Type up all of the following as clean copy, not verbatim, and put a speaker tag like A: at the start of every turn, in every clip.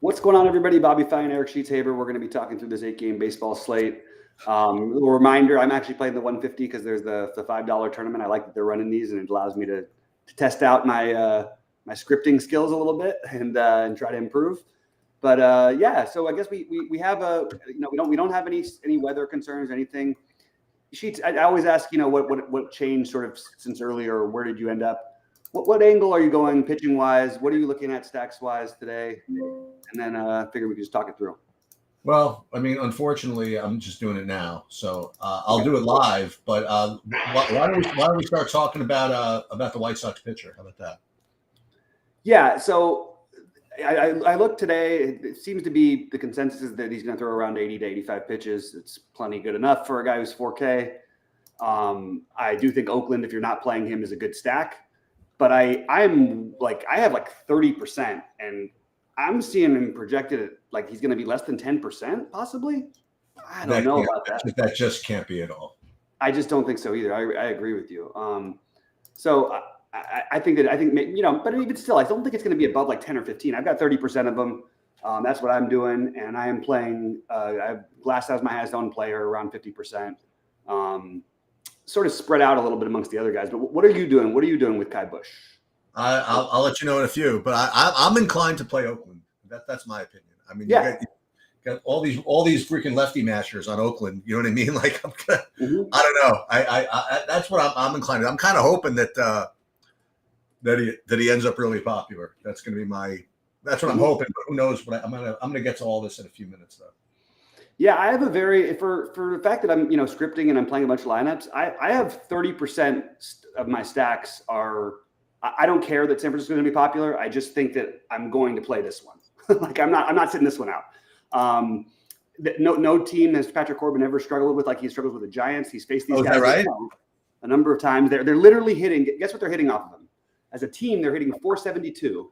A: What's going on, everybody? Bobby Fine, Eric Sheetshaber. We're going to be talking through this 8-game baseball slate. Little reminder, I'm actually playing the 150 because there's the $5 tournament. I like that they're running these, and it allows me to test out my my scripting skills a little bit and try to improve. But yeah, so I guess we have we don't have any weather concerns or anything. Sheets, I always ask, what changed sort of since earlier, or where did you end up? What angle are you going pitching wise? What are you looking at stacks wise today? And then I figured we could just talk it through.
B: Well, I mean, unfortunately, I'm just doing it now, so I'll do it live. But why don't we start talking about the White Sox pitcher? How about that?
A: Yeah. So I looked today. It seems to be the consensus is that he's going to throw around 80 to 85 pitches. It's plenty good enough for a guy who's 4K. I do think Oakland, if you're not playing him, is a good stack. But I have like 30%, and I'm seeing him projected at like he's going to be less than 10%, possibly. I don't know about that.
B: That just can't be at all.
A: I just don't think so either. I agree with you. So I think, but even still, I don't think it's going to be above like 10 or 15. I've got 30% of them. That's what I'm doing, and I am playing. I have Glasshouse my highest owned player around 50%. Sort of spread out a little bit amongst the other guys. But what are you doing? What are you doing with Kai Bush?
B: I'll let you know in a few, but I'm inclined to play Oakland. That's my opinion. I mean, you got all these freaking lefty mashers on Oakland. You know what I mean? Like I don't know. I that's what I'm inclined to. I'm kind of hoping that he ends up really popular. That's going to be that's what I'm hoping. But who knows? But I'm gonna get to all this in a few minutes though.
A: Yeah, I have for the fact that I'm scripting and I'm playing a bunch of lineups. I have 30% of my stacks are. I don't care that San Francisco is going to be popular. I just think that I'm going to play this one. Like I'm not sitting this one out. No team has Patrick Corbin ever struggled with like he struggles with the Giants. He's faced these guys
B: right?
A: a number of times. They're literally hitting. Guess what they're hitting off of them? As a team, they're hitting 472,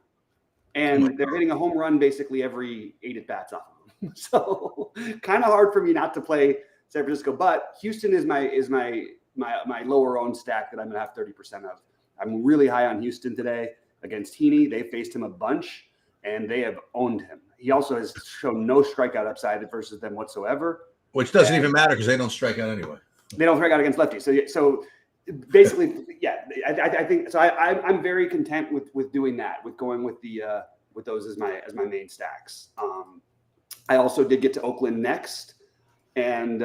A: and they're hitting a home run basically every 8 at bats off of them. So kind of hard for me not to play San Francisco. But Houston is my lower owned stack that I'm gonna have 30% of. I'm really high on Houston today against Heaney. They faced him a bunch, and they have owned him. He also has shown no strikeout upside versus them whatsoever.
B: Which doesn't even matter because they don't strike out anyway.
A: They don't strike out against lefties. So basically, yeah, I think so. I'm very content with doing that, with going with with those as my main stacks. I also did get to Oakland next, and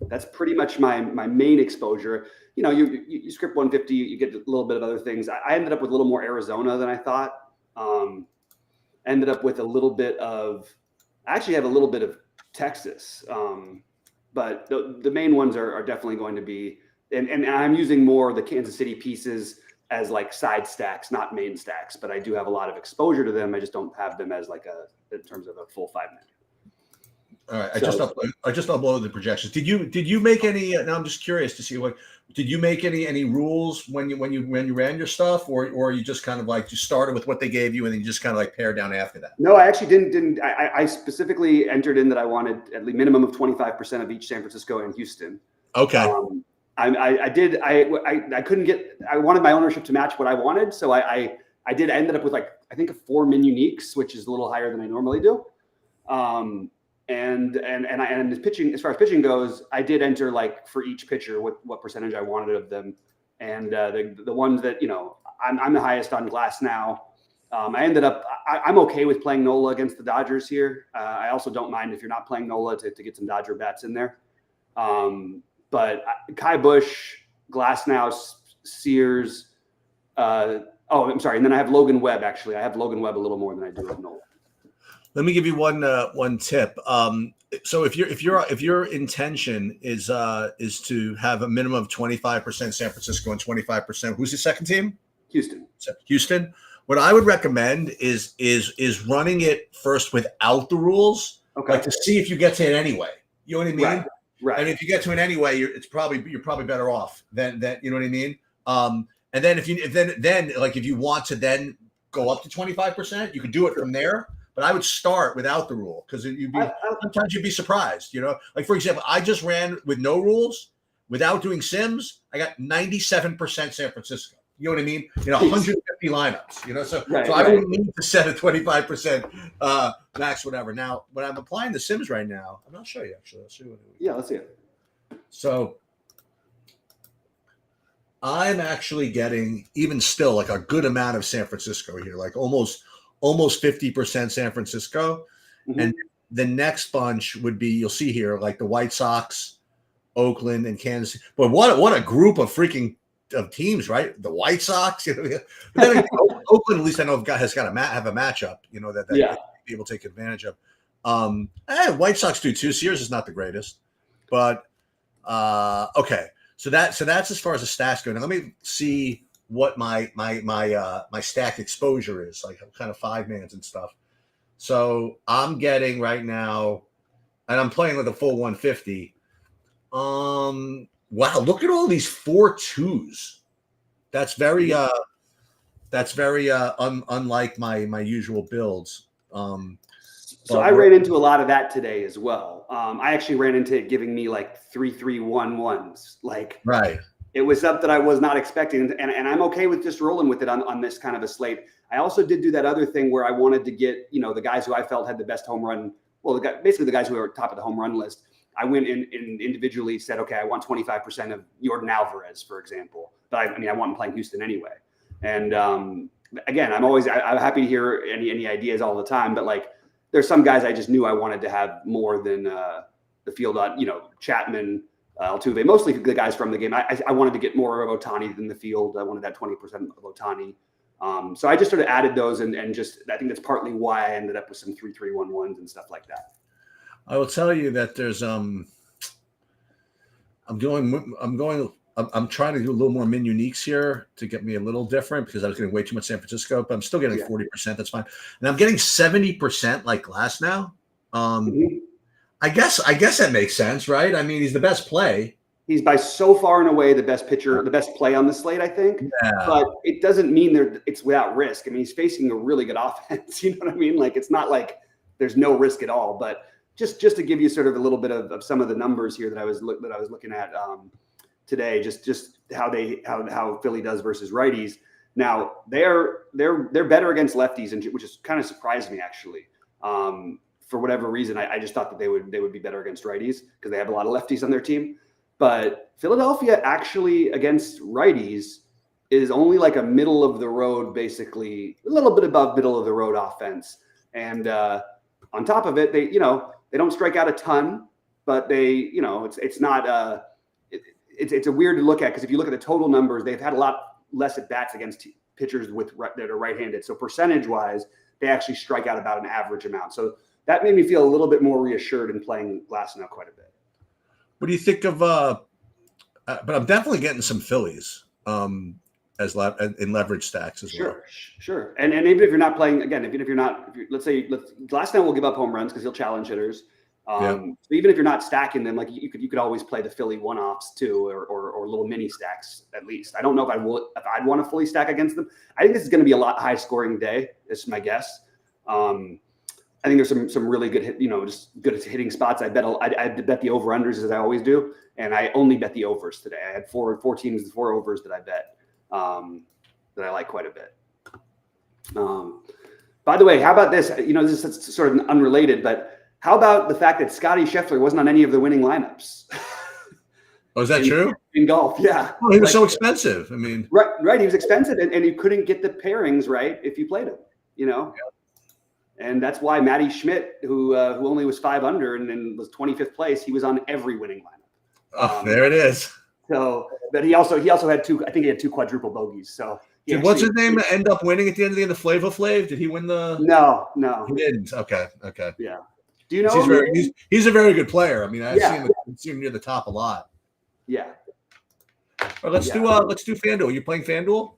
A: that's pretty much my main exposure. You script 150, you get a little bit of other things. I ended up with a little more Arizona than I thought. Ended up with a little bit of, I actually have a little bit of Texas. But the main ones are definitely going to be, and I'm using more of the Kansas City pieces as like side stacks, not main stacks, but I do have a lot of exposure to them. I just don't have them as like in terms of a full 5-minute.
B: All right, I just uploaded the projections. Did you make any? Now I'm just curious to see did you make any rules when you ran your stuff, or you just kind of like you started with what they gave you and then you just kind of like pared down after that?
A: No, I actually didn't. I specifically entered in that I wanted at least minimum of 25% of each San Francisco and Houston.
B: Okay.
A: I did. I couldn't get. I wanted my ownership to match what I wanted, so I ended up with like I think 4 min uniques, which is a little higher than I normally do. And the pitching, as far as pitching goes, I did enter like for each pitcher what percentage I wanted of them, and the ones that I'm the highest on Glass now. I ended up I'm okay with playing Nola against the Dodgers here. I also don't mind if you're not playing Nola to get some Dodger bats in there. But Kai Bush, Glass now, Sears. I'm sorry, and then I have Logan Webb. Actually, I have Logan Webb a little more than I do with Nola.
B: Let me give you one tip. So if your intention is to have a minimum of 25% San Francisco and 25%, who's the second team? Houston. What I would recommend is running it first without the rules, like to see if you get to it anyway. You know what I mean? Right. And if you get to it anyway, you're probably better off than you know what I mean. And then if you want to then go up to 25%, you can do it from there. But I would start without the rule because sometimes you'd be surprised, Like, for example, I just ran with no rules without doing sims. I got 97% San Francisco. You know what I mean? 150 lineups. So
A: Right,
B: I don't need to set a 25% max, whatever. Now, when I'm applying the Sims right now, I'm not show you actually. Let's see what.
A: Let's see it.
B: So I'm actually getting even still like a good amount of San Francisco here, like almost 50% San Francisco, and the next bunch would be, you'll see here, like the White Sox, Oakland, and Kansas. But what a group of freaking of teams, right? The White Sox, But then Oakland, at least I know have a matchup, that be able to take advantage of. White Sox do too. Sears is not the greatest, but okay. So that's as far as the stats go. Now let me see what my stack exposure is, like kind of 5-mans and stuff. So I'm getting right now, and I'm playing with a full 150. Wow, look at all these 4-2s. That's very unlike my usual builds.
A: So I ran into a lot of that today as well. I actually ran into it giving me like 3-3-1-1s. Like,
B: right.
A: It was something I was not expecting, and I'm okay with just rolling with it on this kind of a slate. I also did do that other thing where I wanted to get the guys who I felt had the best home run. Well, basically the guys who were top of the home run list. I went in and individually said, okay, I want 25% of Yordan Alvarez, for example. But I want him playing Houston anyway. And again, I'm happy to hear any ideas all the time. But like, there's some guys I just knew I wanted to have more than the field on, Chapman, Altuve, mostly the guys from the game. I wanted to get more of Ohtani than the field. I wanted that 20% of Ohtani. So I just sort of added those and just, I think that's partly why I ended up with some 3-3-1-1s and stuff like that.
B: I will tell you that there's I'm trying to do a little more min uniques here to get me a little different because I was getting way too much San Francisco, but I'm still getting 40%. That's fine. And I'm getting 70% like Glass now. I guess that makes sense, right? I mean, he's the best play.
A: He's by so far and away the best pitcher, the best play on the slate, I think.
B: Yeah.
A: But it doesn't mean it's without risk. I mean, he's facing a really good offense. You know what I mean? Like, it's not like there's no risk at all. But just to give you sort of a little bit of some of the numbers here that I was looking at today, just how Philly does versus righties. Now they're better against lefties, which is kind of surprised me actually. For whatever reason, I just thought that they would be better against righties because they have a lot of lefties on their team. But Philadelphia actually against righties is only like a middle of the road, basically a little bit above middle of the road offense. And on top of it, they don't strike out a ton, but it's not it's a weird to look at because if you look at the total numbers, they've had a lot less at bats against pitchers that are right-handed. So percentage-wise, they actually strike out about an average amount. So that made me feel a little bit more reassured in playing Glasnow quite a bit.
B: What do you think of? But I'm definitely getting some Phillies in leverage stacks as well.
A: Sure. And even if you're not playing again, let's say Glasnow will give up home runs because he'll challenge hitters. So even if you're not stacking them, like you could always play the Philly one-offs too, or little mini stacks at least. I don't know if I'd want to fully stack against them. I think this is going to be a lot high scoring day. Is my guess. I think there's some really good just good hitting spots. I bet the over unders as I always do, and I only bet the overs today. I had four teams, 4 overs that I bet that I like quite a bit. By the way, how about this? This is sort of unrelated, but. How about the fact that Scotty Scheffler wasn't on any of the winning lineups?
B: Oh, is that true?
A: In golf, yeah.
B: Oh, he was so expensive. I mean,
A: right. He was expensive, and you couldn't get the pairings right if you played him.
B: Yeah.
A: And that's why Matty Schmidt, who only was 5 under and then was 25th place, he was on every winning lineup.
B: Oh, there it is.
A: So, but he also had 2. I think he had 2 quadruple bogeys. So.
B: What's his name end up winning at the end of the game? The Flava Flav? Did he win the?
A: No.
B: He didn't. Okay.
A: Yeah. Do you know
B: he's a very good player. I mean, I've seen him near the top a lot.
A: Yeah.
B: All right, let's do FanDuel. Are you playing FanDuel?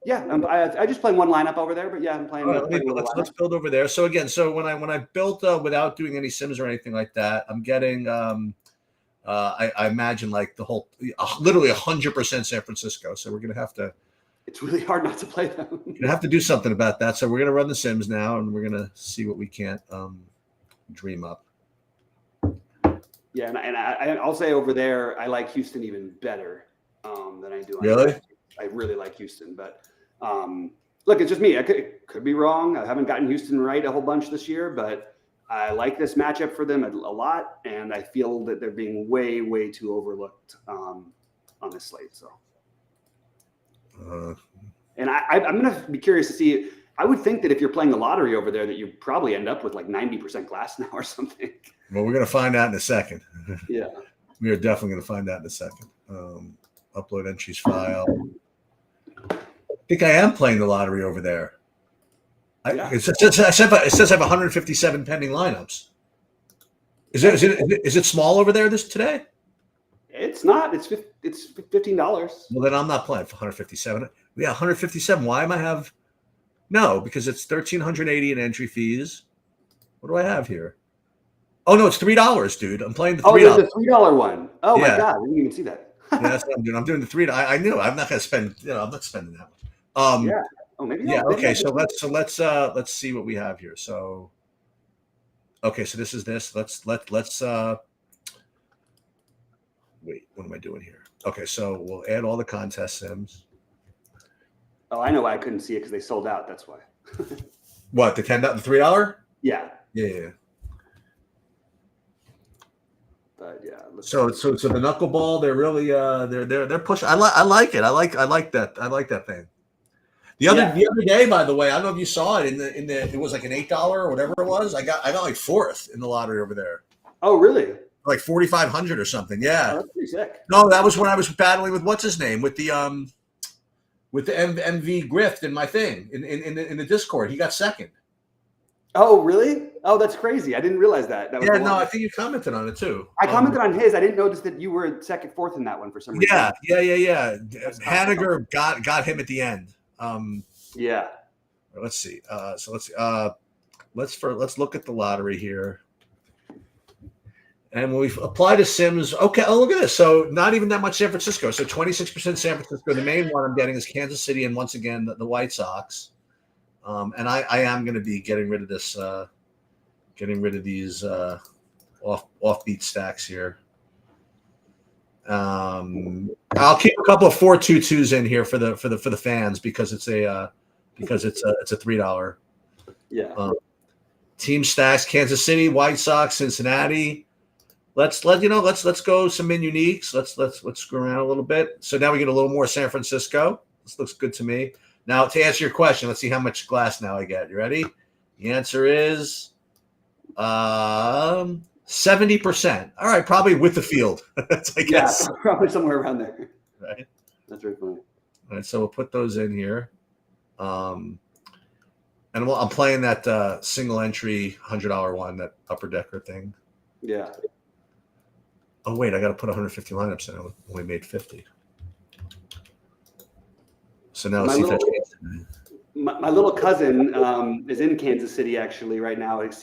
A: Yeah, I just playing one lineup over there, but yeah, I'm playing.
B: All right, let's build over there. So again, when I built without doing any sims or anything like that, I'm getting I imagine like the whole literally 100% San Francisco. So we're gonna have to.
A: It's really hard not to play them.
B: We're gonna have to do something about that. So we're gonna run the sims now, and we're gonna see what we can't dream up.
A: Yeah, and I'll say over there, I like Houston even better than I do.
B: Really?
A: I really like Houston, but look, it's just me. I could be wrong. I haven't gotten Houston right a whole bunch this year, but I like this matchup for them a lot, and I feel that they're being way, way too overlooked on this slate. So, and I'm going to be curious to see. I would think that if you're playing the lottery over there, that you probably end up with like 90% glass now or something.
B: Well, we're going to find out in a second.
A: Yeah,
B: we are definitely going to find out in a second. Upload entries file. I think I am playing the lottery over there. It says I have 157 pending lineups. Is it small over there today?
A: It's not. It's $15.
B: Well, then I'm not playing for 157. Yeah, 157. Why am I have? No, because it's 1,380 in entry fees. What do I have here? Oh no, it's $3, dude. I'm playing the $3.
A: Oh, there's the $3 one. Oh
B: yeah.
A: My god, I didn't even see that.
B: Yeah, that's what I'm doing. I'm doing the $3. I knew I'm not going to spend. I'm not spending that much.
A: Yeah. Oh, maybe.
B: Yeah. Okay. So let's see what we have here. So, okay. So this is this. Let's wait. What am I doing here? Okay. So we'll add all the contest sims.
A: Oh, I know why I couldn't see it because they sold out. That's why.
B: What, the $10, the $3?
A: Yeah.
B: Yeah.
A: But yeah.
B: So the knuckleball, they're really they're pushing. I like it. I like that. I like that thing. The other day, by the way, I don't know if you saw it in the it was like an $8 or whatever it was. I got like fourth in the lottery over there.
A: Oh, really?
B: Like 4,500 or something. Yeah.
A: Oh, that's pretty sick.
B: No, that was when I was battling with what's his name with the MV Grift in my thing in the Discord. He got second.
A: Oh, really? Oh, that's crazy. I didn't realize that. That was
B: I think you commented on it too.
A: I commented on his. I didn't notice that you were fourth in that one for some reason.
B: Yeah. Hanniger got him at the end.
A: Yeah.
B: Let's see. Let's look at the lottery here. And when we apply to Sims, okay. Oh, look at this. So not even that much San Francisco. So 26% San Francisco. The main one I'm getting is Kansas City, and once again the White Sox. And I am going to be getting rid of this, getting rid of these offbeat stacks here. I'll keep a couple of 4-2-2s in here for the fans because it's a $3.
A: Yeah.
B: Team stacks: Kansas City, White Sox, Cincinnati. Let's go some min uniques. Let's screw around a little bit. So now we get a little more San Francisco. This looks good to me. Now to answer your question, let's see how much glass now I get. You ready? The answer is 70%. All right, probably with the field. That's I guess.
A: Yeah, probably somewhere around there.
B: Right.
A: That's very funny.
B: All right, so we'll put those in here. And I'm playing that single entry $100 one, that upper decker thing.
A: Yeah.
B: Oh wait, I got to put 150 lineups in. I only made 50. So now let's see if that changes.
A: My little cousin is in Kansas City actually right now. He's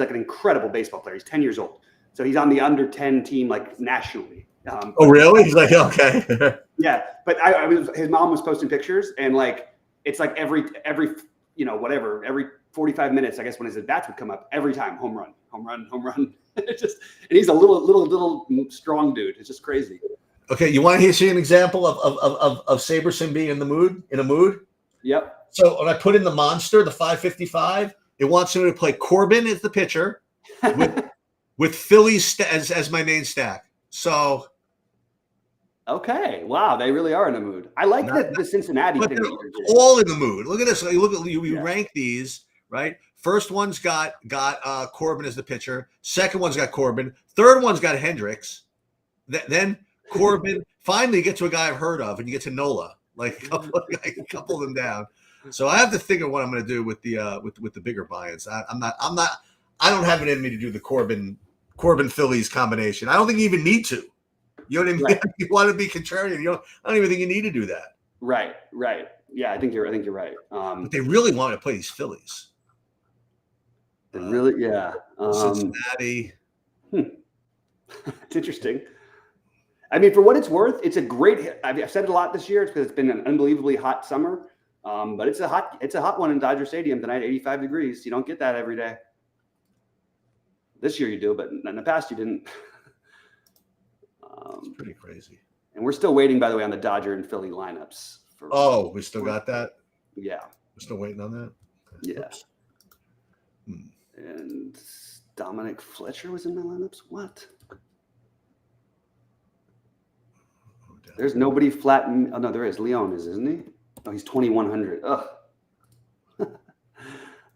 A: like an incredible baseball player. He's 10 years old, so he's on the under 10 team like nationally.
B: Oh really? He's like okay.
A: Yeah, but his mom was posting pictures, and like it's like every 45 minutes, I guess, when his at bats would come up, every time home run. It's just, and he's a little strong dude. It's just crazy.
B: Okay, you want to see an example of Saberson being in a mood?
A: Yep.
B: So when I put in the monster, the 555, it wants me to play Corbin as the pitcher with Phillies as my main stack. So.
A: Okay. Wow, they really are in a mood. I like the Cincinnati thing.
B: All in the mood. Look at this. You rank these, right? First one's got Corbin as the pitcher. Second one's got Corbin. Third one's got Hendricks. Then Corbin. Finally, you get to a guy I've heard of, and you get to Nola. Like a couple of them down. So I have to think of what I'm going to do with the bigger buy-ins. I don't have it in me to do the Corbin Phillies combination. I don't think you even need to. You know what I mean? Right. You want to be contrarian. I don't even think you need to do that.
A: Right. Yeah, I think you're right.
B: But they really want to play these Phillies.
A: Yeah.
B: Cincinnati.
A: It's interesting. I mean, for what it's worth, it's a great. I've said it a lot this year. It's because it's been an unbelievably hot summer. But it's a hot one in Dodger Stadium tonight, 85 degrees. You don't get that every day. This year you do, but in the past you didn't.
B: It's pretty crazy.
A: And we're still waiting, by the way, on the Dodger and Philly lineups.
B: Oh, we still got that?
A: Yeah.
B: We're still waiting on that?
A: Yeah. And Dominic Fletcher was in my lineups? What? There's nobody flat. Oh, no, there is. Leon is, isn't he? Oh, he's 2,100. Ugh.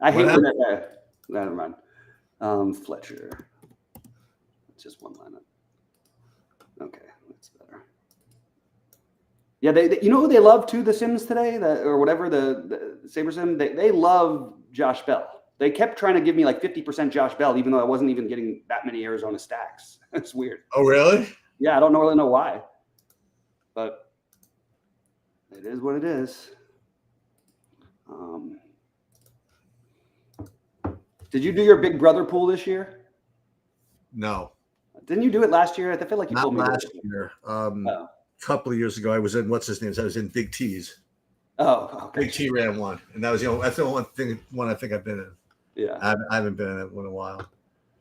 A: I hate when that. Never mind. Fletcher. It's just one lineup. Okay, that's better. Yeah, they you know who they love too? The Sims today, or whatever the Saber Sim. They love Josh Bell. They kept trying to give me like 50% Josh Bell, even though I wasn't even getting that many Arizona stacks. It's weird.
B: Oh, really?
A: Yeah, I don't really know why, but it is what it is. Did you do your Big Brother pool this year?
B: No.
A: Didn't you do it last year? I feel like you
B: Not
A: told me
B: last year. A couple of years ago, I was in what's his name? I was in Big T's.
A: Oh, okay.
B: Big T ran one, and that was that's the only one I think I've been in.
A: Yeah,
B: I haven't been in it in a while.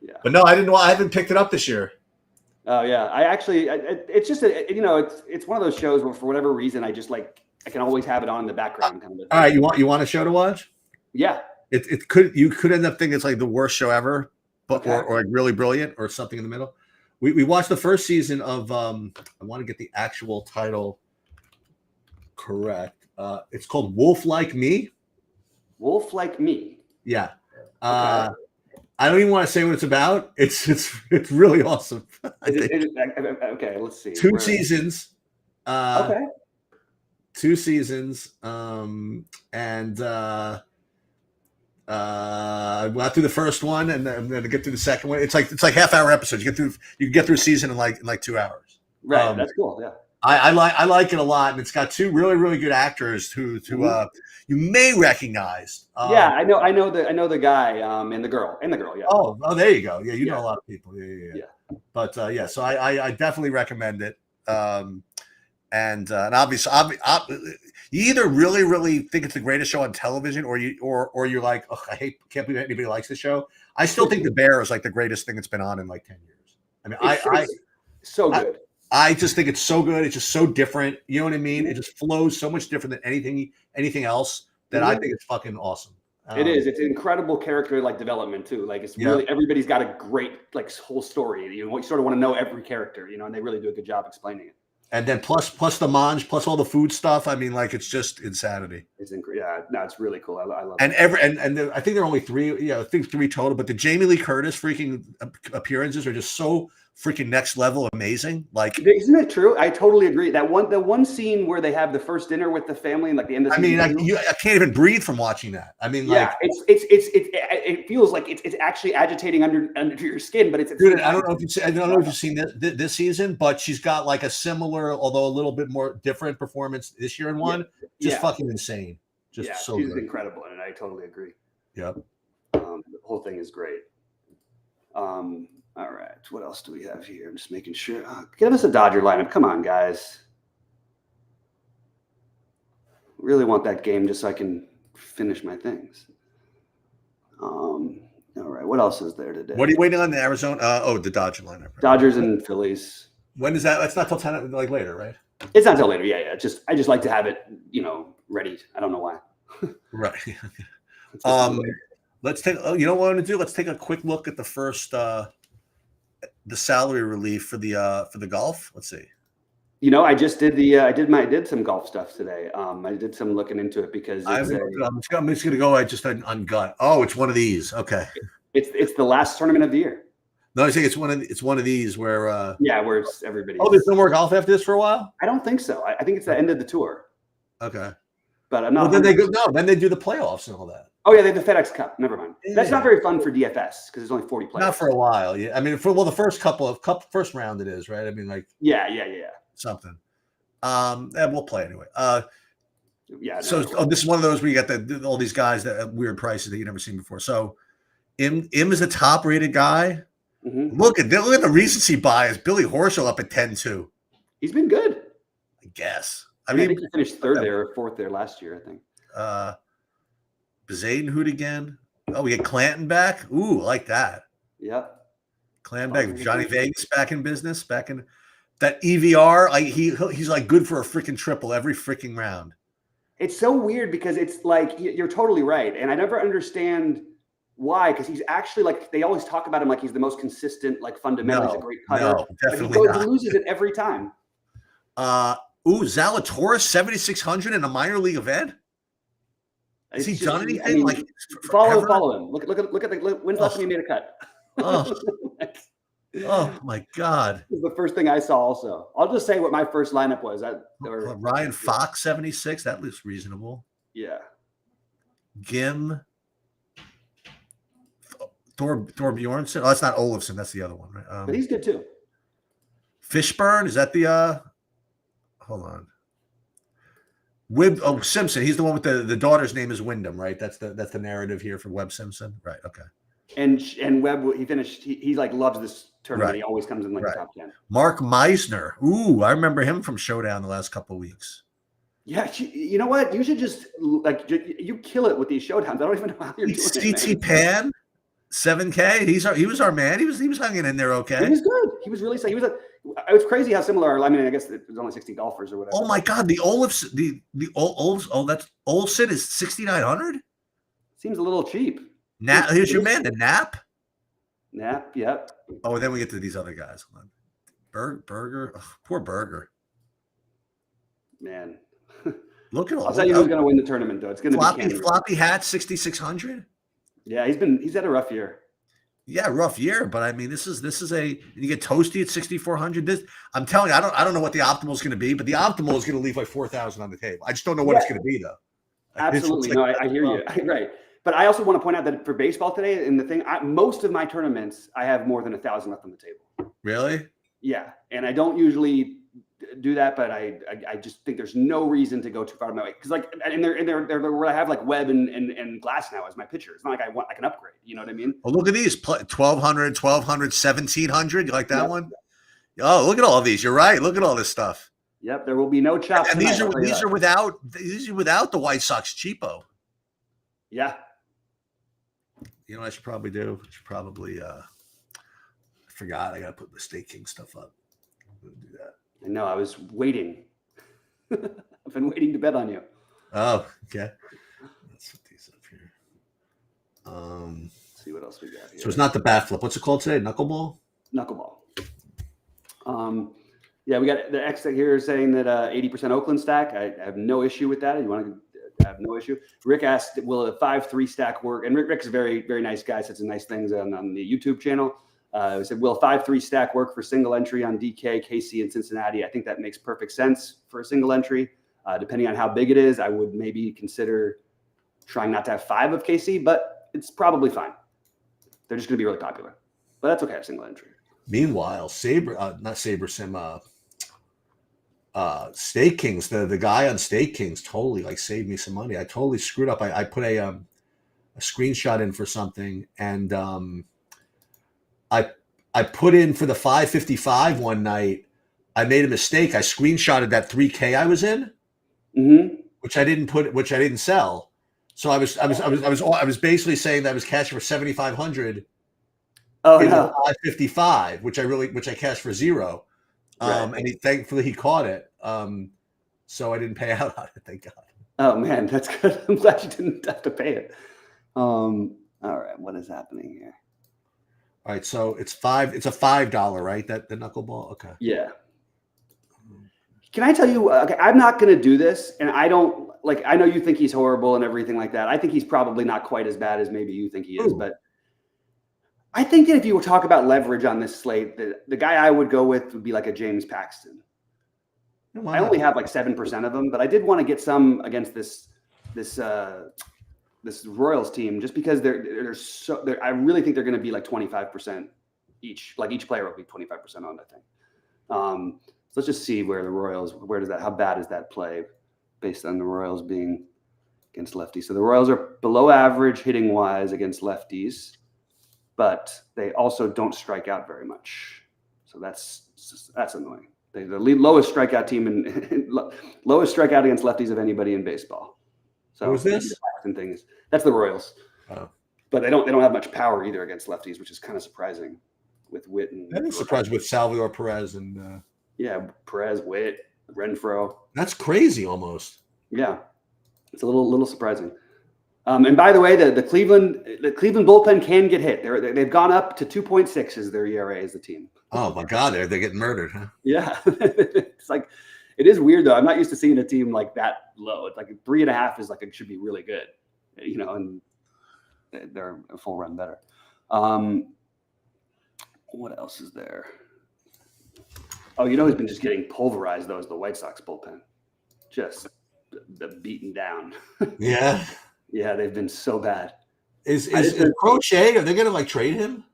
A: Yeah,
B: but no, I didn't. I haven't picked it up this year.
A: Oh yeah, I actually, it's just it's one of those shows where for whatever reason I just like I can always have it on in the background kind of.
B: All right, you want a show to watch?
A: Yeah.
B: You could end up thinking it's like the worst show ever, but or like really brilliant or something in the middle. We watched the first season of I want to get the actual title correct. It's called Wolf Like Me.
A: Wolf Like Me.
B: Yeah. I don't even want to say what it's about. It's really awesome.
A: Okay, let's see.
B: Two seasons.
A: Okay.
B: 2 seasons. I got through the first one, and I'm going to get through the second one. It's like half-hour episodes. You can get through a season in like 2 hours.
A: Right, that's cool. Yeah,
B: I like it a lot, and it's got 2 really really good actors who you may recognize.
A: Yeah, I know the guy and the girl. Yeah.
B: Oh, there you go. Yeah, you know a lot of people. Yeah. But so I definitely recommend it. And obviously, you either really, really think it's the greatest show on television, or you're like, oh, can't believe anybody likes the show. I still think The Bear is like the greatest thing that's been on in like 10 years. I mean, it's
A: so good.
B: I just think it's so good. It's just so different. You know what I mean? It just flows so much different than anything else that I think it's fucking awesome.
A: It is. It's an incredible character like development too. Like it's really everybody's got a great like whole story. You sort of want to know every character, and they really do a good job explaining it.
B: And then plus the mange, plus all the food stuff. I mean, like it's just insanity.
A: It's it's really cool. I love
B: it. And I think there are only 3. I think 3 total. But the Jamie Lee Curtis freaking appearances are just so freaking next level amazing. Like,
A: isn't it true? I totally agree. The one scene where they have the first dinner with the family and like the end of the
B: season. I can't even breathe from watching that. I mean,
A: it feels like it's actually agitating under your skin, but it's
B: dude, I don't know if you've seen this season, but she's got like a similar, although a little bit more different performance this year in one. Just fucking insane. Just so
A: she's
B: good.
A: Incredible, and I totally agree.
B: Yep.
A: The whole thing is great. All right, what else do we have here? I'm just making sure. Give us a Dodger lineup. Come on, guys. Really want that game just so I can finish my things. All right, what else is there today?
B: What are you waiting on the Arizona? The Dodger lineup. Right?
A: Dodgers and Phillies.
B: When is that? That's not till 10, like later, right?
A: It's not till later. Yeah. I just like to have it, ready. I don't know why.
B: Right. Let's take. You know what I want to do? Let's take a quick look at the first. The salary relief for the golf. Let's see.
A: I just did I did some golf stuff today. I did some looking into it because
B: I'm just gonna go. I just on gut. Oh, it's one of these. Okay.
A: It's the last tournament of the year.
B: No, I think it's one of these where.
A: Where it's everybody.
B: Oh, there's no more golf after this for a while.
A: I don't think so. I think it's the end of the tour.
B: Okay.
A: But I'm not.
B: Well, then they go. No, then they do the playoffs and all that.
A: Oh yeah, they have the FedEx Cup. Never mind. Yeah. That's not very fun for DFS because there's only 40 players.
B: Not for a while. Yeah, I mean, the first first round it is, right? I mean, like.
A: Yeah.
B: Something. And we'll play anyway. So
A: cool.
B: This is one of those where you got all these guys that have weird prices that you've never seen before. So, Im is a top rated guy.
A: Mm-hmm.
B: Look at the recency bias. Billy Horschel up at 10-2.
A: He's been good.
B: I guess.
A: I mean, I think he finished 3rd there or 4th there last year. I think.
B: Zadenhood again. Oh, we get Clanton back. Ooh, I like that.
A: Yep.
B: Clanton back. Johnny Vegas back in business. that EVR, he's like good for a freaking triple every freaking round.
A: It's so weird because it's like you're totally right, and I never understand why, because he's actually like they always talk about him like he's the most consistent, like fundamentally he's a great putter.
B: No, definitely
A: he
B: not.
A: loses it every time.
B: Zalatoris 7,600 in a minor league event. Has he done anything? I mean, like
A: follow him. Look at when's the last time he made a cut?
B: Oh my God!
A: This is the first thing I saw. Also, I'll just say what my first lineup was.
B: Ryan Fox 76. That looks reasonable.
A: Yeah.
B: Gim. Thor Bjornsson. Oh, that's not Olafson. That's the other one, right?
A: But he's good too.
B: Fishburne, is that the? Hold on. Simpson. He's the one with the daughter's name is Wyndham, right? That's the narrative here for Webb Simpson, right? Okay.
A: And Webb, he finished. He like loves this tournament. Right. He always comes in like the top 10.
B: Mark Meisner. Ooh, I remember him from Showdown the last couple of weeks.
A: Yeah, you know what? You should just like you kill it with these showdowns. I don't even know how you're doing it.
B: CT Pan, 7K. He was our man. He was hanging in there okay.
A: He was good. He was really. It was crazy how similar. I mean, I guess it was only 16 golfers or whatever.
B: Oh my God, the Olsen is 6,900.
A: Seems a little cheap.
B: Here's your man, the Nap.
A: Nap, yep.
B: Oh, then we get to these other guys. Berger, poor Berger.
A: Man,
B: look at all.
A: I'll tell you who's going to win the tournament, though. It's going to be
B: Floppy Hat, 6,600.
A: Yeah, he's had a rough year.
B: Yeah, rough year, but I mean, this is you get Toasty at 6,400. I'm telling you, I don't know what the optimal is going to be, but the optimal is going to leave like 4,000 on the table. I just don't know what it's going to be though.
A: Absolutely, no, I hear you. Right, but I also want to point out that for baseball today, and the thing, most of my tournaments, I have more than 1,000 left on the table.
B: Really?
A: Yeah, and I don't usually do that, but I just think there's no reason to go too far my way because like and they're where I have like Webb and Glass now as my pitcher. It's not like I can upgrade. You know what I mean?
B: Oh, look at these 1,200, 1,700. You like that one? Oh, look at all of these. You're right. Look at all this stuff.
A: Yep, there will be no chops.
B: And these are without the White Sox cheapo.
A: Yeah.
B: You know what I should probably do? I should probably I forgot. I got to put the State King stuff up. I'm going to do that.
A: I know. I was waiting. I've been waiting to bet on you.
B: Oh, okay. Let's put these up here.
A: Let's see what else we got here.
B: So it's not the bat flip. What's it called today? Knuckleball?
A: Knuckleball. Yeah, we got the X here saying that 80% Oakland stack. I have no issue with that. You want to have no issue. Rick asked, will a 5-3 stack work? And Rick's a very, very nice guy. Said some nice things on the YouTube channel. We said, will 5-3 stack work for single entry on DK, KC, and Cincinnati? I think that makes perfect sense for a single entry. Depending on how big it is, I would maybe consider trying not to have 5 of KC, but it's probably fine. They're just going to be really popular. But that's okay, a single entry.
B: Meanwhile, State Kings, the guy on State Kings totally like saved me some money. I totally screwed up. I put a screenshot in for something, and I put in for the 555 one night. I made a mistake. I screenshotted that 3K I was in, which I didn't sell. So I was basically saying that I was cashing for 7,500.
A: Oh no,
B: 555, which I cashed for 0. Right. And thankfully he caught it. So I didn't pay out on it. Thank God.
A: Oh man, that's good. I'm glad you didn't have to pay it. All right, what is happening here?
B: All right, so it's a $5, right? That the knuckleball. Okay.
A: Yeah. Can I tell you? Okay, I'm not going to do this, and I don't like. I know you think he's horrible and everything like that. I think he's probably not quite as bad as maybe you think he is, but I think that if you talk about leverage on this slate, the guy I would go with would be like a James Paxton. I only have like 7% of them, but I did want to get some against this Royals team just because I really think they're going to be like 25% each. Like each player will be 25% on that thing. So let's just see where the Royals, how bad is that play based on the Royals being against lefties. So the Royals are below average hitting wise against lefties, but they also don't strike out very much. So that's annoying. They're the lowest strikeout team and lowest strikeout against lefties of anybody in baseball. So
B: who's this?
A: That's the Royals.
B: Oh.
A: But they don't have much power either against lefties, which is kind of surprising with Witt and.
B: That is surprising with Salvador Perez and.
A: Yeah, Perez, Witt, Renfro.
B: That's crazy almost.
A: Yeah, it's a little surprising. And by the way, the Cleveland bullpen can get hit. They've gone up to 2.6 as their ERA as the team.
B: Oh my God, they're getting murdered, huh?
A: Yeah, it's like it is weird though. I'm not used to seeing a team like that low. It's like 3.5 is like it should be really good, and they're a full run better. What else is there? Oh, who's been just getting pulverized though is the White Sox bullpen, just the beaten down.
B: Yeah.
A: Yeah, they've been so bad.
B: Is Crochet? Are they going to like trade him?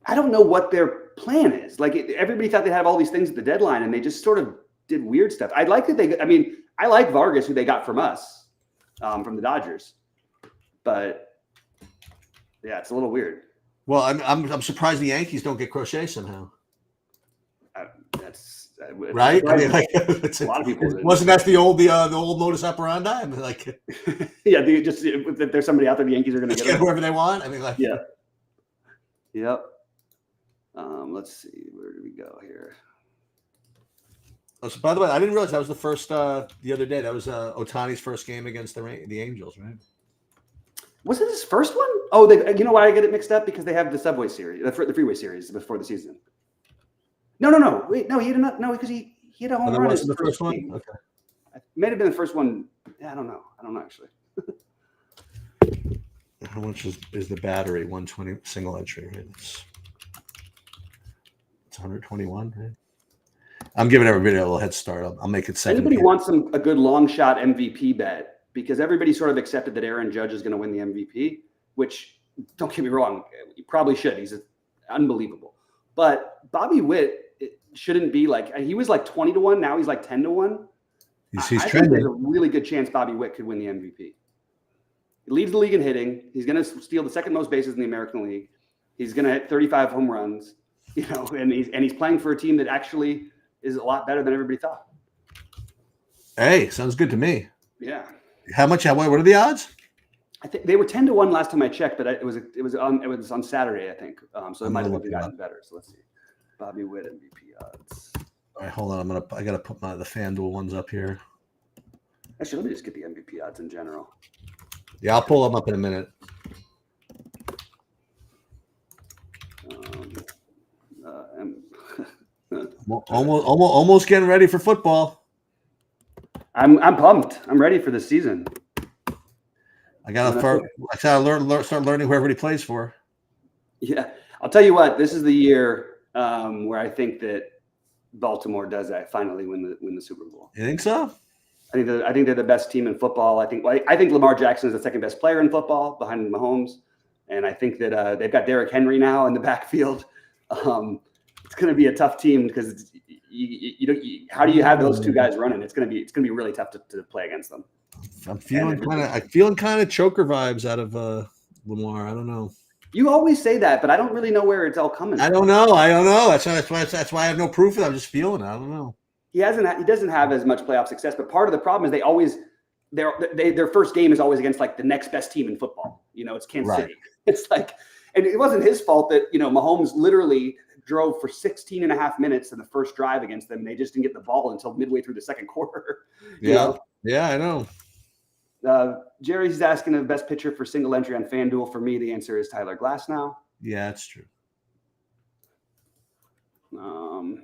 A: I don't know what their plan is. Like everybody thought they had all these things at the deadline, and they just sort of did weird stuff. I like that I like Vargas, who they got from us, from the Dodgers, but yeah, it's a little weird.
B: Well, I'm surprised the Yankees don't get Crochet somehow.
A: That's
B: right. I mean, like,
A: a lot of people
B: wasn't that the old modus operandi? I mean, like,
A: yeah, if there's somebody out there, the Yankees are going to get
B: whoever they want. I mean, like,
A: yeah, yep. Let's see, where do we go here?
B: Oh, so by the way, I didn't realize that was the first the other day. That was Ohtani's first game against the Angels, right?
A: Was it his first one? Oh, you know why I get it mixed up? Because they have the Subway series, the Freeway series before the season. No. Wait, no, he did not. No, because he had a home run.
B: Was the first one?
A: Game.
B: Okay.
A: It may have been the first one. Yeah, I don't know actually.
B: How much is the battery? 120 single entry, right? It's 121, right? I'm giving everybody a little head start. I'll make it second.
A: Anybody wants a good long shot MVP bet? Because everybody sort of accepted that Aaron Judge is going to win the MVP, which, don't get me wrong, he probably should. He's unbelievable. But Bobby Witt shouldn't be like, he was like 20-1. Now he's like 10-1.
B: He's
A: I
B: trending.
A: think there's a really good chance Bobby Witt could win the MVP. He leads the league in hitting. He's going to steal the second most bases in the American League. He's going to hit 35 home runs, and he's playing for a team that actually is a lot better than everybody thought.
B: Hey, sounds good to me.
A: Yeah.
B: How much? What are the odds?
A: I think they were 10-1 last time I checked, but it was on Saturday, I think. So it might have gotten better. So let's see. Bobby Witt MVP odds.
B: All right, hold on. I gotta put the FanDuel ones up here.
A: Actually, let me just get the MVP odds in general.
B: Yeah, I'll pull them up in a minute. Almost getting ready for football.
A: I'm pumped. I'm ready for the season.
B: I gotta start learning who everybody plays for.
A: Yeah, I'll tell you what. This is the year where I think that Baltimore does that. Finally, win the Super Bowl.
B: You think so?
A: I think they're the best team in football. I think Lamar Jackson is the second best player in football behind Mahomes, and I think that they've got Derrick Henry now in the backfield. It's going to be a tough team because how do you have those two guys running? It's going to be really tough to play against them.
B: I'm feeling kind of choker vibes out of Lamar. I don't know.
A: You always say that, but I don't really know where it's all coming from.
B: I don't know. That's why I have no proof of it. I'm just feeling it. I don't know.
A: He doesn't have as much playoff success, but part of the problem is their first game is always against like the next best team in football. It's Kansas City. It's like, and it wasn't his fault that Mahomes literally drove for 16 and a half minutes in the first drive against them. And they just didn't get the ball until midway through the second quarter.
B: Yeah, I know.
A: Jerry's asking the best pitcher for single entry on FanDuel. For me, the answer is Tyler Glasnow.
B: Yeah, that's true. Hold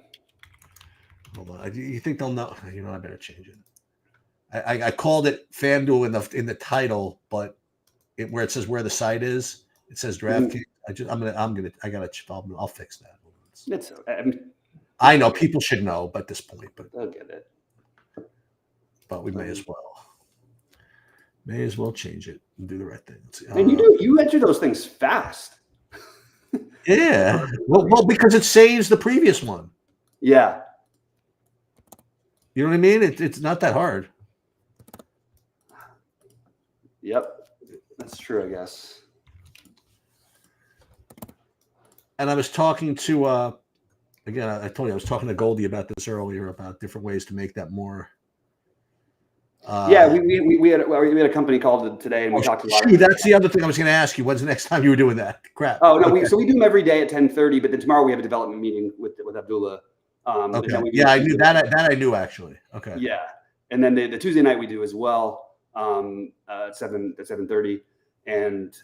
B: on. You think they'll know? I better change it. I called it FanDuel in the title, but where it says where the site is, it says DraftKings. I'll fix that. I know people should know, but at this point, but
A: they'll get it.
B: But we may as well change it and do the right thing.
A: And you enter those things fast.
B: Yeah. Well, because it saves the previous one.
A: Yeah.
B: You know what I mean? It's not that hard.
A: Yep. That's true, I guess.
B: And I was talking to again, I told you I was talking to Goldie about this earlier about different ways to make that more.
A: Yeah, we had a company called today, and we talked a lot.
B: That's the other thing I was going to ask you. When's the next time you were doing that? Crap.
A: Oh no, we do them every day at 10:30. But then tomorrow we have a development meeting with Abdullah And then
B: Okay.
A: we do
B: Yeah, I
A: Tuesday
B: knew
A: night.
B: that. I knew actually. Okay.
A: Yeah, and then the Tuesday night we do as well, at 7:30, and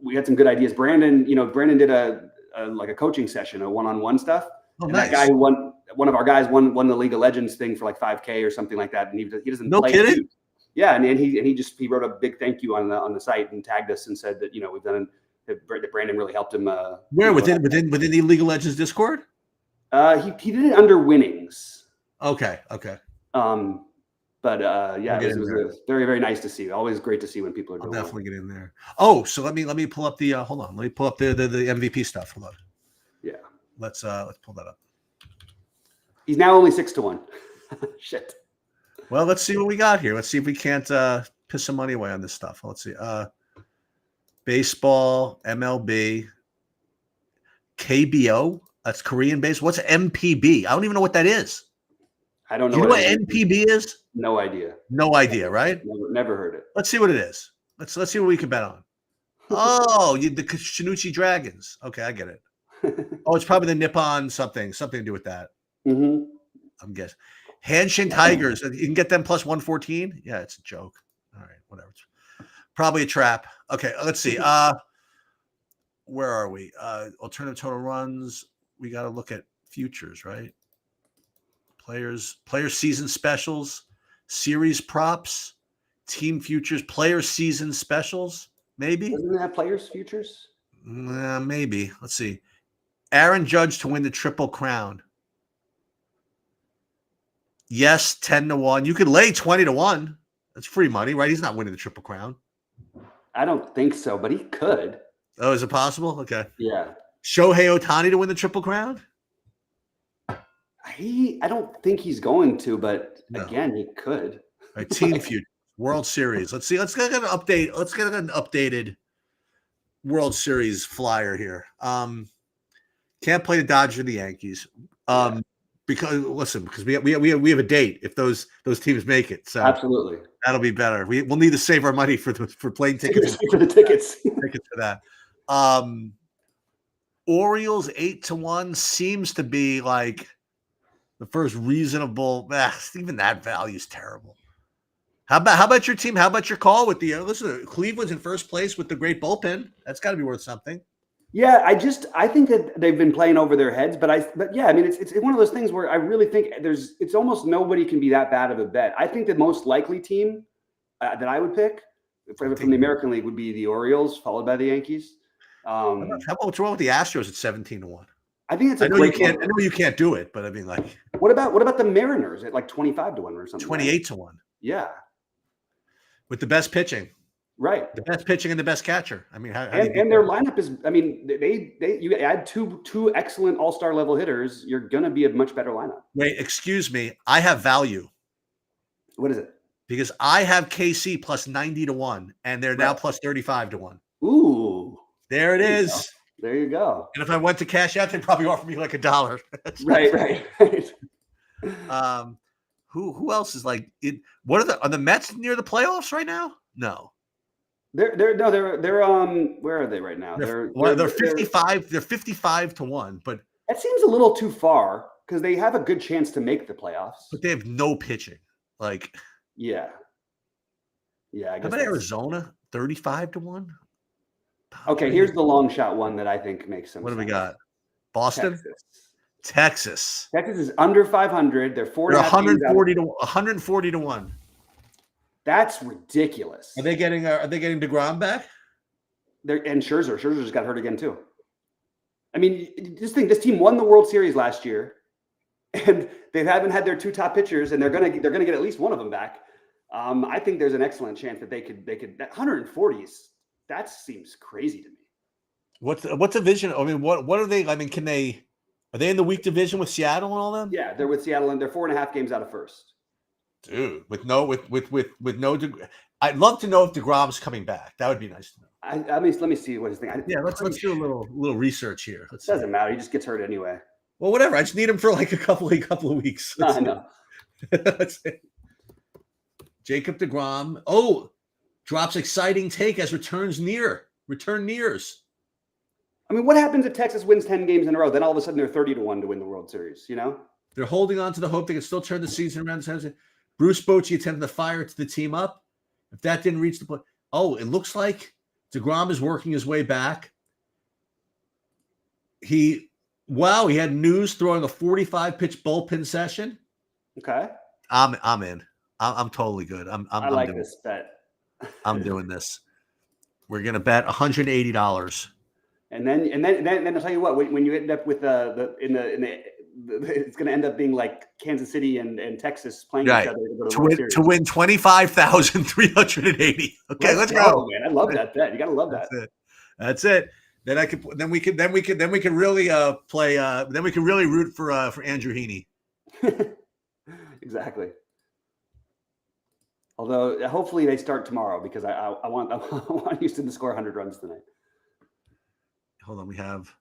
A: we had some good ideas. Brandon did a like a coaching session, a one-on-one stuff,
B: Oh,
A: and
B: nice.
A: that guy who won, one of our guys won the League of Legends thing for like 5K or something like that, and he doesn't
B: No
A: play
B: kidding?
A: too. Yeah, and he wrote a big thank you on the site and tagged us and said that we've done that Brandon really helped him.
B: Where within the League of Legends Discord?
A: He did it under winnings.
B: Okay.
A: But yeah,
B: We'll
A: it was very, very nice to see. Always great to see when people are
B: I'll
A: doing
B: definitely get in there. Oh, so let me pull up the hold on. Let me pull up the MVP stuff. Hold on.
A: Yeah.
B: Let's pull that up.
A: He's now only 6-1. Shit.
B: Well, let's see what we got here. Let's see if we can't piss some money away on this stuff. Let's see. Baseball, MLB, KBO. That's Korean base. What's MPB? I don't even know what that is.
A: I don't know.
B: You know what NPB is?
A: No idea.
B: No idea, right?
A: Never heard it.
B: Let's see what it is. Let's see what we can bet on. Oh, the Shinuchi Dragons. Okay, I get it. Oh, it's probably the Nippon something to do with that.
A: Mm-hmm.
B: I'm guessing. Hanshin Tigers. You can get them plus 114. Yeah, it's a joke. All right, whatever. It's probably a trap. Okay, let's see. Where are we? Alternative total runs. We got to look at futures, right? Players season specials, series props, team futures, player season specials. Maybe.
A: Doesn't it have players futures?
B: Maybe. Let's see. Aaron Judge to win the Triple Crown. Yes, 10-1. You could lay 20-1. That's free money, right? He's not winning the Triple Crown.
A: I don't think so, but he could.
B: Oh, is it possible? Okay.
A: Yeah.
B: Shohei Ohtani to win the Triple Crown?
A: I don't think he's going to, but again, he could.
B: All right, team future, World Series. Let's see. Let's get an update. Let's get an updated World Series flyer here. Can't play the Dodgers or the Yankees. Because we have a date if those teams make it. So
A: absolutely,
B: that'll be better. We'll need to save our money for plane tickets
A: for the tickets.
B: Tickets for that. Orioles 8-1 seems to be like the first reasonable. Even that value is terrible. How about your team? How about your call with the listen? Cleveland's in first place with the great bullpen. That's got to be worth something.
A: Yeah, I think that they've been playing over their heads, but yeah, I mean, it's one of those things where I really think it's almost nobody can be that bad of a bet. I think the most likely team that I would pick from the American League would be the Orioles, followed by the Yankees.
B: How about what's wrong with the Astros at 17-1?
A: I think it's
B: I know you can't do it, but I mean, like,
A: what about the Mariners at like 25-1 or something?
B: 28-1.
A: Yeah,
B: with the best pitching.
A: Right,
B: the best pitching and the best catcher. I mean,
A: and their lineup is. I mean, you add two excellent all-star level hitters, you're gonna be a much better lineup.
B: Wait, excuse me. I have value.
A: What is it?
B: Because I have KC plus 90-1, and they're now plus 35-1.
A: Ooh,
B: there it is.
A: There you go.
B: And if I went to cash out, they'd probably offer me like $1.
A: Right.
B: Who else is like it? What are the Mets near the playoffs right now? No.
A: They're where are they right now?
B: They're 55. They're 55-1, but
A: that seems a little too far because they have a good chance to make the playoffs.
B: But they have no pitching. Like,
A: yeah. I guess.
B: How about Arizona? 35-1.
A: Okay, here's the long shot one that I think makes sense.
B: What do we got? Boston, Texas
A: is under 500. They're
B: 140-1. This
A: ridiculous.
B: Are they getting DeGrom back?
A: And Scherzer's got hurt again too. I mean, this team won the World Series last year, and they haven't had their two top pitchers, and they're gonna get at least one of them back. I think there's an excellent chance that they could 140s. That seems crazy to me.
B: What's the vision? I mean, what are they? I mean, are they in the weak division with Seattle and all them?
A: Yeah, they're with Seattle, and they're 4.5 games out of first.
B: Dude, with no, I'd love to know if DeGrom's coming back. That would be nice to know.
A: Let me see what his thing.
B: Let's do a little research here.
A: Doesn't matter. He just gets hurt anyway.
B: Well, whatever. I just need him for like a couple of weeks.
A: I know.
B: Jacob DeGrom. Drops exciting take as return nears.
A: I mean, what happens if Texas wins 10 games in a row? Then all of a sudden they're 30-1 to win the World Series, you know?
B: They're holding on to the hope they can still turn the season around. Bruce Bochy attempted to fire to the team up. If that didn't reach the point, it looks like DeGrom is working his way back. He had news throwing a 45-pitch bullpen session.
A: Okay.
B: I'm in. I'm totally good.
A: I like this bet.
B: I'm doing this. We're gonna bet $180.
A: And then I'll tell you what. When you end up with it's going to end up being like Kansas City and Texas playing each other
B: to win 25,380. Okay, let's go,
A: man. I love that bet. You got to love that.
B: That's it. Then we can really play. Then we can really root for Andrew Heaney.
A: Exactly. Although hopefully they start tomorrow because I want Houston to score 100 runs tonight.
B: Hold on, we have.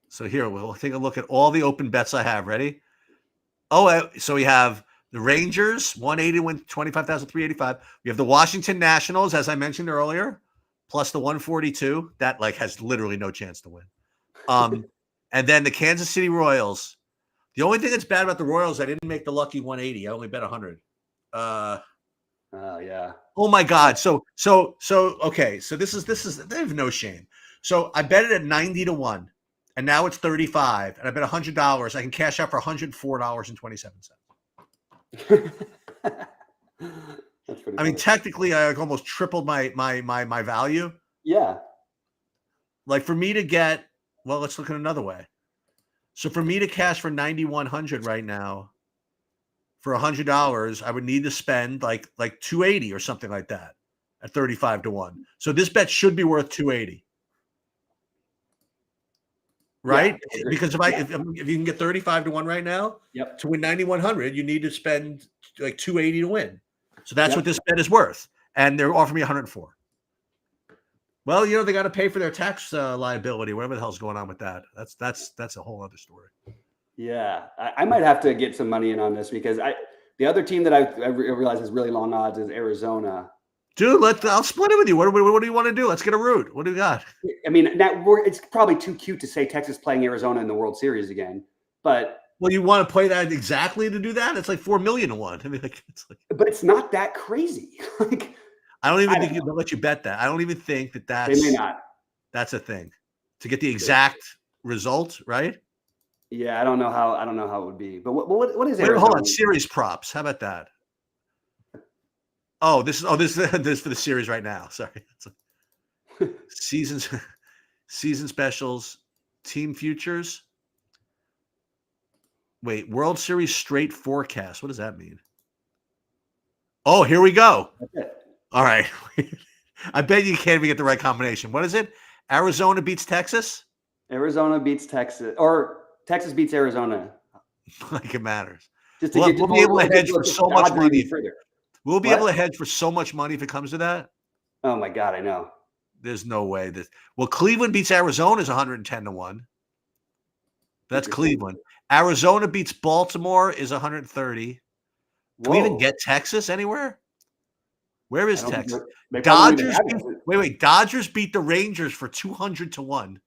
B: So here we'll take a look at all the open bets I have. Ready? So we have the Rangers 180 win 25,385. We have the Washington Nationals, as I mentioned earlier, plus the 142. That has literally no chance to win. And then the Kansas City Royals. The only thing that's bad about the Royals, I didn't make the lucky 180. I only bet 100.
A: Yeah.
B: Oh my God. So okay. So this is they have no shame. So I bet it at 90-1. And now it's 35, and I bet $100. I can cash out for $104.27. I mean, technically, I almost tripled my value.
A: Yeah.
B: Like for me to get, let's look at another way. So for me to cash for 9,100 right now, for $100, I would need to spend like 280 or something like that at 35-1. So this bet should be worth 280. Right? Yeah, because if you can get 35-1 right now, to win 9,100, you need to spend like 280 to win. So that's what this bet is worth. And they're offering me 104. Well, they got to pay for their tax liability, whatever the hell's going on with that. That's a whole other story.
A: Yeah, I might have to get some money in on this because the other team that I realize has really long odds is Arizona.
B: Dude, I'll split it with you. What do you want to do? Let's get a root. What do you got?
A: I mean, it's probably too cute to say Texas playing Arizona in the World Series again, but
B: you want to play that exactly to do that? It's like 4 million to 1. I mean,
A: but it's not that crazy.
B: I don't even think they'll let you bet that. I don't even think that's.
A: They may not.
B: That's a thing to get the exact result, right?
A: Yeah, I don't know how it would be. But what is Arizona?
B: Hold on, series props. How about that? This is for the series right now. Sorry. Season specials, team futures. Wait, World Series straight forecast. What does that mean? Oh, here we go. All right. I bet you can't even get the right combination. What is it? Arizona beats Texas?
A: Arizona beats Texas. Or Texas beats Arizona.
B: Like it matters.
A: We'll
B: be able to hedge for so much money.
A: Further.
B: We'll be able to hedge for so much money if it comes to that.
A: Oh my God, I know.
B: There's no way that. Well, Cleveland beats Arizona is 110-1. That's Cleveland. Arizona beats Baltimore is 130. Do we even get Texas anywhere? Where is Texas? Dodgers. Dodgers beat the Rangers for 200-1.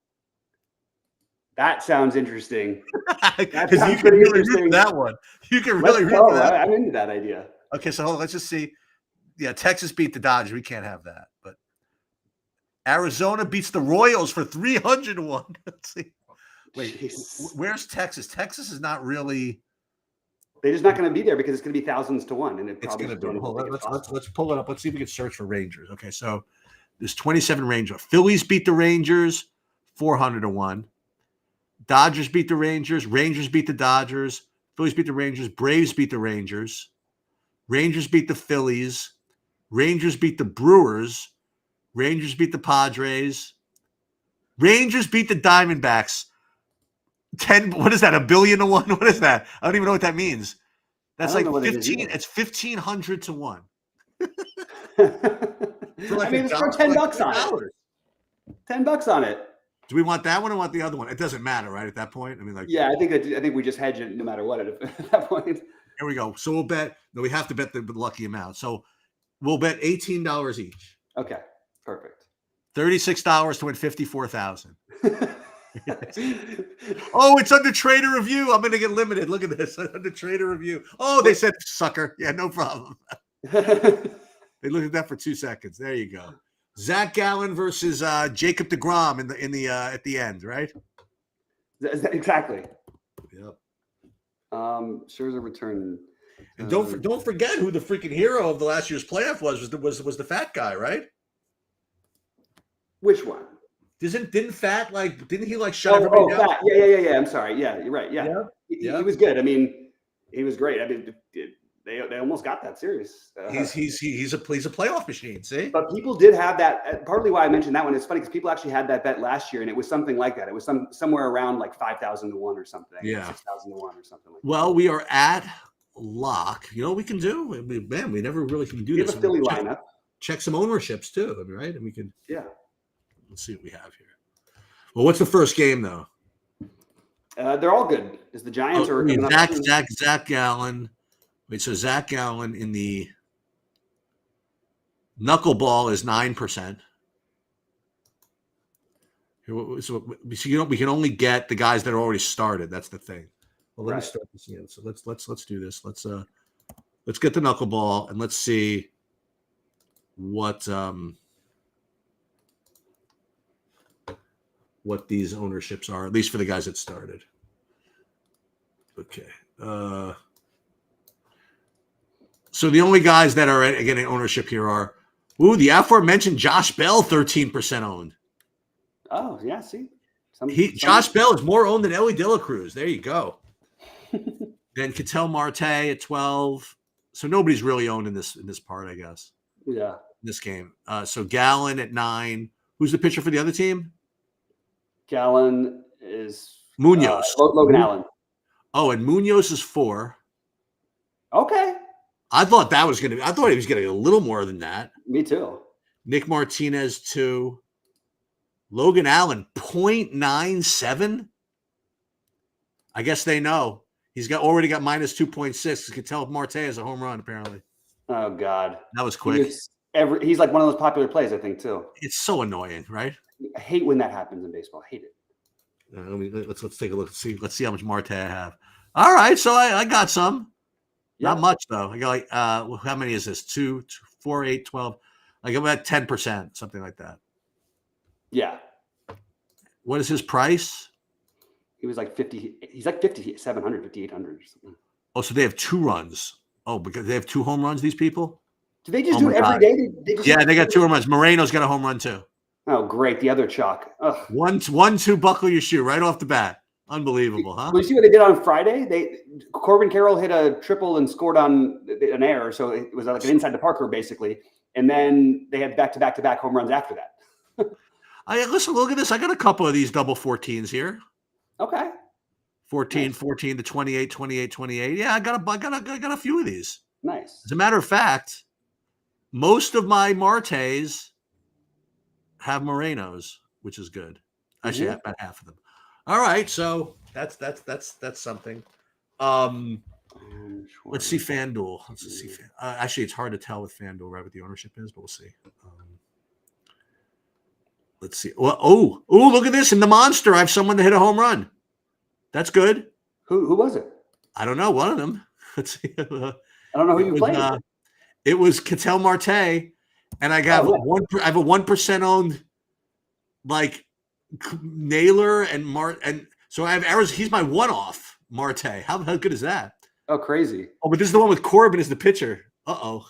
A: That sounds interesting.
B: Because you can really root for that one. You can really root for that.
A: I'm into that idea.
B: Okay, so hold on, let's just see. Yeah, Texas beat the Dodgers. We can't have that. But Arizona beats the Royals for 300-1. Let's see. Wait, where's Texas? Texas is not really.
A: They're just not going to be there because it's going to be thousands to 1, and it's going to be.
B: Let's pull it up. Let's see if we can search for Rangers. Okay, so there's 27 Rangers. Phillies beat the Rangers 400-1. Dodgers beat the Rangers. Rangers beat the Dodgers. Phillies beat the Rangers. Braves beat the Rangers. Rangers beat the Phillies. Rangers beat the Brewers. Rangers beat the Padres. Rangers beat the Diamondbacks. 10. What is that? $1 billion to 1? What is that? I don't even know what that means. That's like 15. It's 1,500 to 1.
A: I mean, it's for $10 on it. $10 on it.
B: Do we want that one or want the other one? It doesn't matter, right? At that point, I mean,
A: yeah, I think we just hedge it no matter what at that point.
B: Here we go. So we'll bet. No, we have to bet the lucky amount. So we'll bet $18 each.
A: Okay, perfect.
B: $36 to win $54,000. Oh, it's under trader review. I'm going to get limited. Look at this. Under trader review. Oh, they said sucker. Yeah, no problem. They looked at that for 2 seconds. There you go. Zach Gallen versus Jacob DeGrom at the end, right?
A: Exactly.
B: Yep.
A: Scherzer returned.
B: And don't forget who the freaking hero of the last year's playoff was the fat guy, right?
A: Which one?
B: Didn't he like shut everybody down?
A: Fat. Yeah. I'm sorry. Yeah, you're right. Yeah. He was good. I mean, he was great. I mean, they almost got that series.
B: He's a playoff machine. See,
A: but people did have that. Partly why I mentioned that one. It's funny because people actually had that bet last year, and it was something like that. It was somewhere around like 5,000 to 1 or something.
B: Yeah,
A: 6,000 to 1 or something like that.
B: Well, we are at lock. You know what we can do? We never really can do this.
A: We have a Philly lineup.
B: Check some ownerships too, right? And we can.
A: Yeah.
B: Let's see what we have here. Well, what's the first game though?
A: They're all good. Is the Giants or
B: Zach Gallen? Wait, so Zach Gallen in the knuckleball is 9%. So we can only get the guys that are already started. That's the thing. Well, let me start this again. So let's do this. Let's get the knuckleball and let's see what these ownerships are, at least for the guys that started. Okay. So the only guys that are getting ownership here are, the aforementioned Josh Bell, 13% owned.
A: Oh, yeah, see?
B: Josh Bell is more owned than Ellie De La Cruz. There you go. Then Ketel Marte at 12. So nobody's really owned in this part, I guess.
A: Yeah.
B: This game. So Gallen at 9. Who's the pitcher for the other team?
A: Gallen is
B: Munoz.
A: Logan Allen.
B: Oh, and Munoz is 4.
A: Okay.
B: I thought he was getting a little more than that.
A: Me too.
B: Nick Martinez 2. Logan Allen 0.97. I guess they know. He's already got minus 2.6. You can tell Marte has a home run, apparently.
A: Oh, God.
B: That was quick.
A: He's like one of those popular plays, I think, too.
B: It's so annoying, right?
A: I hate when that happens in baseball. I hate it.
B: Let's take a look. Let's see how much Marte I have. All right, so I got some. Yeah. Not much, though. I got like, how many is this? 2, 4, 8, 12. Like about 10%, something like that.
A: Yeah.
B: What is his price?
A: He was like 50. He's like 5,700, 5,800 or something.
B: Oh, so they have 2 runs. Oh, because they have 2 home runs, these people?
A: Do they just do it every day?
B: They got 2 home runs. Moreno's got a home run, too.
A: Oh, great. The other chalk. Ugh.
B: 1-2, buckle your shoe right off the bat. Unbelievable, huh?
A: Well, you see what they did on Friday? Corbin Carroll hit a triple and scored on an error. So it was like an inside the Parker, basically. And then they had back-to-back home runs after that.
B: Listen, look at this. I got a couple of these double 14s here.
A: Okay.
B: 14, nice. 14 to 28, 28, 28. Yeah, I got a few of these.
A: Nice.
B: As a matter of fact, most of my Martes have Morenos, which is good. Actually, about half of them. All right, so that's something. Let's see FanDuel. Let's see. Actually, it's hard to tell with FanDuel, right, what the ownership is, but we'll see. Let's see. Well, look at this. In the Monster, I have someone that hit a home run. That's good.
A: Who was it?
B: I don't know. One of them. Let's see.
A: I don't know who you played.
B: It was Ketel Marte, and I got I have a 1% owned like Naylor and so I have Arizona. He's my one-off Marte. How good is that?
A: Oh, crazy.
B: Oh, but this is the one with Corbin as the pitcher. Uh-oh.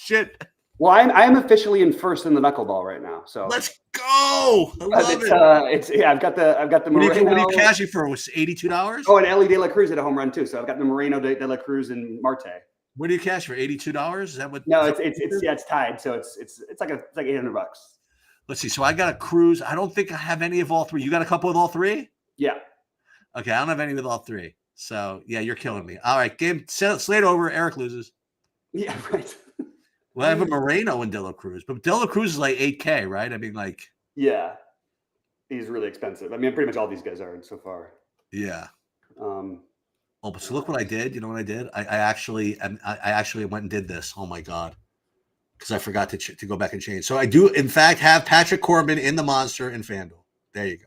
B: Shit.
A: Well, I am officially in first in the knuckleball right now. So
B: let's go. I love it.
A: I've got the
B: Moreno. What are you cashing for? Was $82?
A: Oh, and Ellie De La Cruz hit a home run too. So I've got the Moreno, De La Cruz, and Marte.
B: What do you cash for? $82? Is that what?
A: No, it's tied. So it's like $800.
B: Let's see. So I got a Cruz. I don't think I have any of all 3. You got a couple with all 3?
A: Yeah.
B: Okay, I don't have any with all 3. So yeah, you're killing me. All right, game slate over. Eric loses.
A: Yeah, right.
B: Well, I have a Moreno and De La Cruz, but De La Cruz is like $8K, right? I mean, like.
A: Yeah, he's really expensive. I mean, pretty much all these guys are so far.
B: Yeah. But so look what I did. You know what I did? I actually went and did this. Oh my God, because I forgot to go back and change. So I do, in fact, have Patrick Corbin in the Monster in FanDuel. There you go.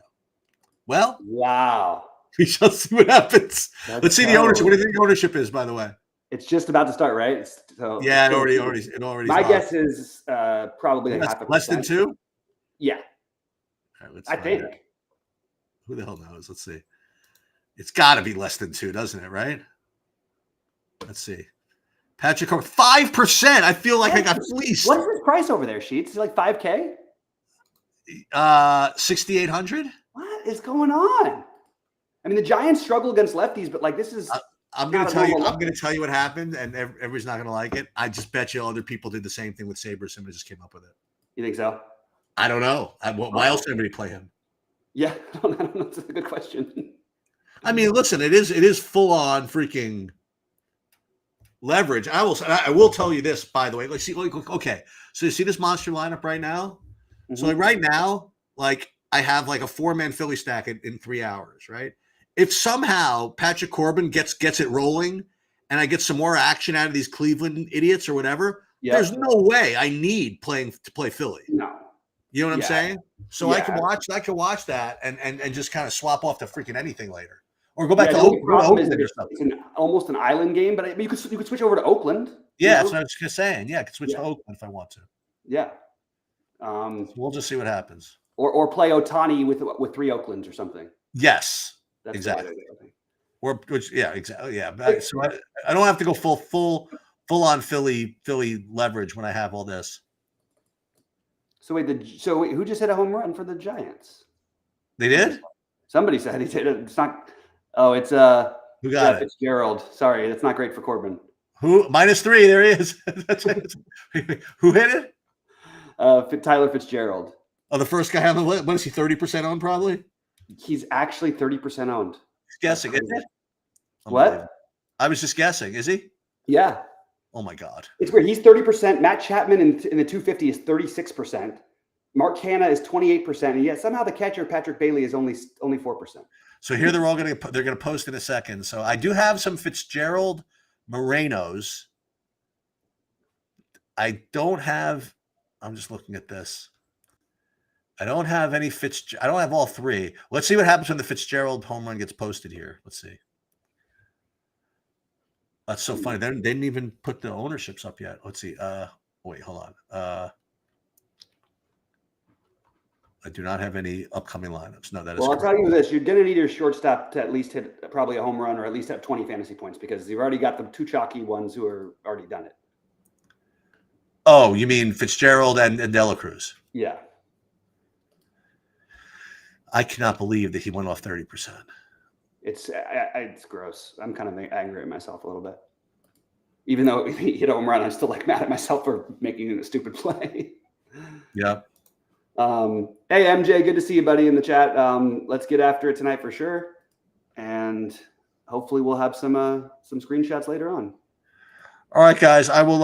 B: Well,
A: Wow.
B: we shall see what happens.
A: Let's
B: Let's see the
A: go.
B: ownership. What do you think the ownership is, by the way?
A: It's just about to start, right? So
B: Yeah, it already.
A: my guess is probably like
B: less than 2.
A: Yeah,
B: All right, let's
A: I
B: find
A: think.
B: out. Who the hell knows? Let's see. It's got to be less than 2, doesn't it? Right? Let's see. Patrick Corbin, 5%. I feel like I got fleeced.
A: What's his price over there, Sheets? Is it like $5K?
B: 6,800.
A: What is going on? I mean, the Giants struggle against lefties, but like this is.
B: I'm going to tell you. I'm going to tell you what happened, and everybody's not going to like it. I just bet you other people did the same thing with Sabres. Somebody just came up with it.
A: You think so?
B: I don't know. Why else did anybody play him?
A: Yeah, I don't know. That's a good question.
B: I mean, listen, it is full on freaking leverage. I will tell you this, by the way. Okay, so you see this monster lineup right now. Mm-hmm. So like right now, like I have like a 4-man Philly stack in 3 hours, right? If somehow Patrick Corbin gets it rolling, and I get some more action out of these Cleveland idiots or whatever, there's no way I need to play Philly.
A: No.
B: You know what I'm saying? So I can watch that and just kind of swap off to freaking anything later. Or go back to Oakland or something.
A: It's almost an island game, but you could switch over to Oakland.
B: Yeah, that's what I was just saying. Yeah, I could switch to Oakland if I want to.
A: Yeah.
B: So we'll just see what happens.
A: Or play Ohtani with 3 Oaklands or something.
B: Yes,
A: that's
B: exactly. Exactly. Yeah, so I don't have to go full on Philly leverage when I have all this.
A: So wait, who just hit a home run for the Giants?
B: They did?
A: Somebody said he did. It's not. Oh, it's
B: who got it?
A: Fitzgerald. Sorry, that's not great for Corbin.
B: Who? -3. There he is. Who hit it?
A: Tyler Fitzgerald.
B: Oh, the first guy on the list. What is he? 30% owned, probably.
A: He's actually 30% owned.
B: Guessing, isn't it?
A: What?
B: I was just guessing. Is he?
A: Yeah.
B: Oh my God.
A: It's weird. He's 30%. Matt Chapman in the 250 is 36%. Mark Hanna is 28%. And yet somehow the catcher, Patrick Bailey, is only 4%.
B: So here they're going to post in a second. So I do have some Fitzgerald Morenos. I don't have, I'm just looking at this. I don't have any I don't have all 3. Let's see what happens when the Fitzgerald home run gets posted here. Let's see. That's so funny. They didn't even put the ownerships up yet. Let's see. Wait, hold on. I do not have any upcoming lineups. No, that is.
A: Well, I'll tell you this: you're going to need your shortstop to at least hit probably a home run or at least have 20 fantasy points because you've already got the 2 chalky ones who are already done it.
B: Oh, you mean Fitzgerald and Dela Cruz?
A: Yeah.
B: I cannot believe that he went off 30%.
A: It's gross. I'm kind of angry at myself a little bit. Even though he hit a home run, I'm still like mad at myself for making a stupid play.
B: Yeah.
A: Hey, MJ, good to see you, buddy, in the chat. Let's get after it tonight for sure. And hopefully we'll have some screenshots later on.
B: All right, guys. I will